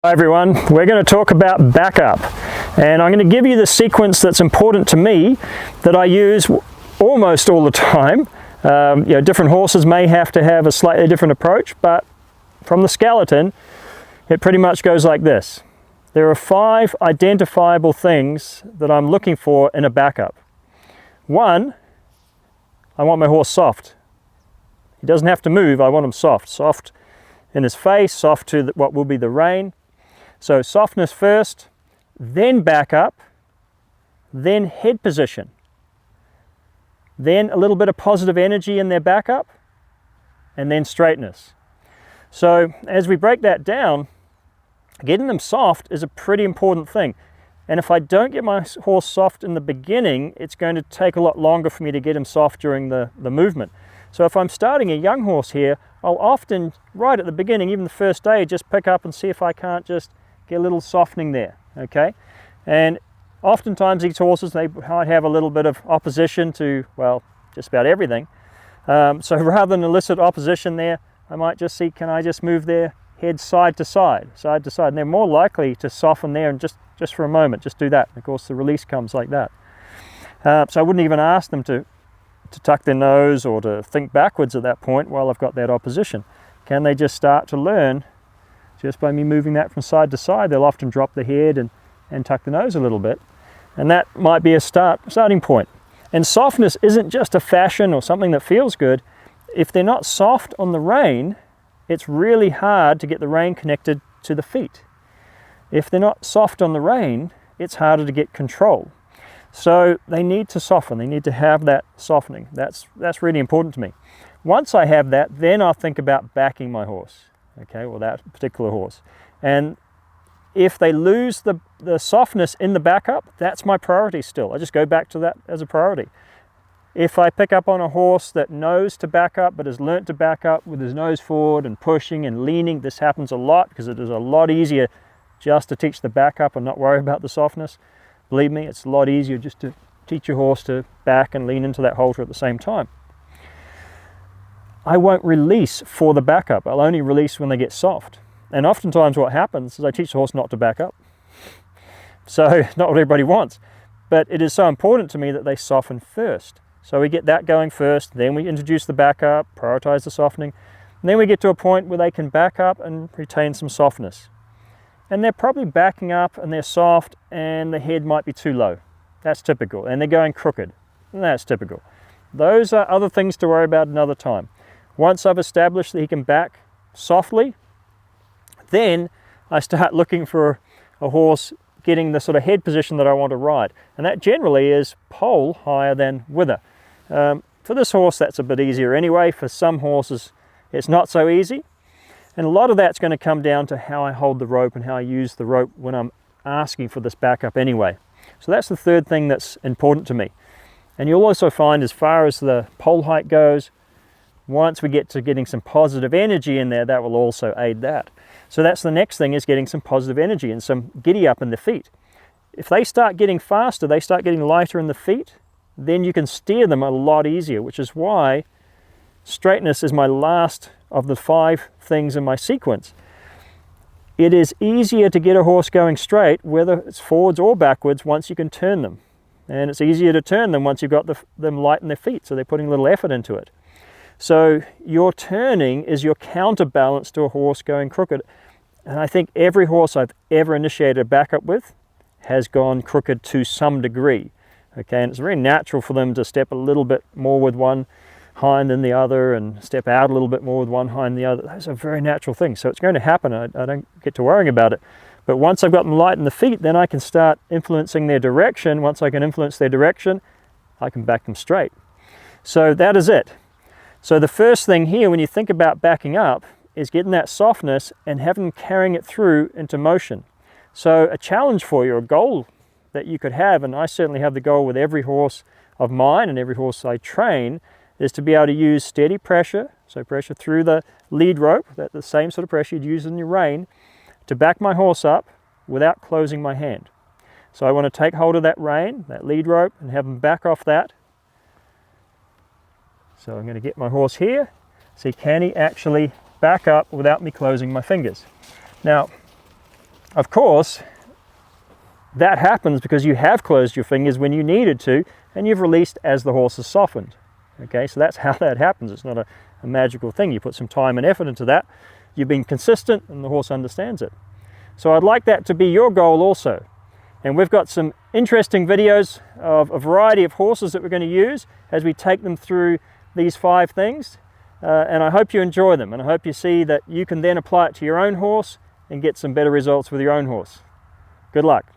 Hi everyone, we're going to talk about backup, and I'm going to give you the sequence that's important to me that I use almost all the time. Different horses may have to have a slightly different approach, but from the skeleton it pretty much goes like this. There are 5 identifiable things that I'm looking for in a backup. 1, I want my horse soft. He doesn't have to move, I want him soft. Soft in his face, soft to what will be the rein. So softness first, then back up, then head position, then a little bit of positive energy in their backup, and then straightness. So as we break that down, getting them soft is a pretty important thing. And if I don't get my horse soft in the beginning, it's going to take a lot longer for me to get him soft during the movement. So if I'm starting a young horse here, I'll often, right at the beginning, even the first day, just pick up and see if I can't just get a little softening there, okay? And oftentimes these horses, they might have a little bit of opposition to, well, just about everything. So rather than elicit opposition there, I might just see, can I just move their head side to side, and they're more likely to soften there, and just for a moment, just do that. Of course, the release comes like that. So I wouldn't even ask them to tuck their nose or to think backwards at that point while I've got that opposition. Can they just start to learn, just by me moving that from side to side? They'll often drop the head and tuck the nose a little bit. And that might be a starting point. And softness isn't just a fashion or something that feels good. If they're not soft on the rein, it's really hard to get the rein connected to the feet. If they're not soft on the rein, it's harder to get control. So they need to soften, they need to have that softening. That's really important to me. Once I have that, then I'll think about backing my horse, okay, or that particular horse. And if they lose the softness in the backup, that's my priority still. I just go back to that as a priority. If I pick up on a horse that knows to back up, but has learnt to back up with his nose forward and pushing and leaning, this happens a lot because it is a lot easier just to teach the backup and not worry about the softness. Believe me, it's a lot easier just to teach your horse to back and lean into that halter at the same time. I won't release for the backup. I'll only release when they get soft. And oftentimes what happens is I teach the horse not to back up. So not what everybody wants. But it is so important to me that they soften first. So we get that going first, then we introduce the backup, prioritize the softening, and then we get to a point where they can back up and retain some softness. And they're probably backing up and they're soft and the head might be too low. That's typical. And they're going crooked. And that's typical. Those are other things to worry about another time. Once I've established that he can back softly, then I start looking for a horse getting the sort of head position that I want to ride. And that generally is pole higher than wither. For this horse, that's a bit easier anyway. For some horses, it's not so easy. And a lot of that's going to come down to how I hold the rope and how I use the rope when I'm asking for this backup anyway. So that's the third thing that's important to me. And you'll also find, as far as the pole height goes, once we get to getting some positive energy in there, that will also aid that. So that's the next thing, is getting some positive energy and some giddy up in the feet. If they start getting faster, they start getting lighter in the feet, then you can steer them a lot easier, which is why straightness is my last of the 5 things in my sequence. It is easier to get a horse going straight, whether it's forwards or backwards, once you can turn them. And it's easier to turn them once you've got them light in their feet, so they're putting a little effort into it. So your turning is your counterbalance to a horse going crooked. And I think every horse I've ever initiated a backup with has gone crooked to some degree. Okay, and it's very natural for them to step a little bit more with one hind than the other and step out a little bit more with one hind than the other. Those are very natural things. So it's going to happen. I don't get to worrying about it. But once I've got them light in the feet, then I can start influencing their direction. Once I can influence their direction, I can back them straight. So that is it. So the first thing here, when you think about backing up, is getting that softness and having them carrying it through into motion. So a challenge for you, a goal that you could have, and I certainly have the goal with every horse of mine and every horse I train, is to be able to use steady pressure, so pressure through the lead rope, that the same sort of pressure you'd use in your rein, to back my horse up without closing my hand. So I want to take hold of that rein, that lead rope, and have them back off that. So I'm going to get my horse here, see can he actually back up without me closing my fingers. Now, Of course, that happens because you have closed your fingers when you needed to, and you've released as the horse has softened. Okay, so that's how that happens. It's not a magical thing. You put some time and effort into that, you've been consistent, and the horse understands it. So I'd like that to be your goal also. And we've got some interesting videos of a variety of horses that we're going to use as we take them through these 5 things. And I hope you enjoy them, and I hope you see that you can then apply it to your own horse and get some better results with your own horse. Good luck.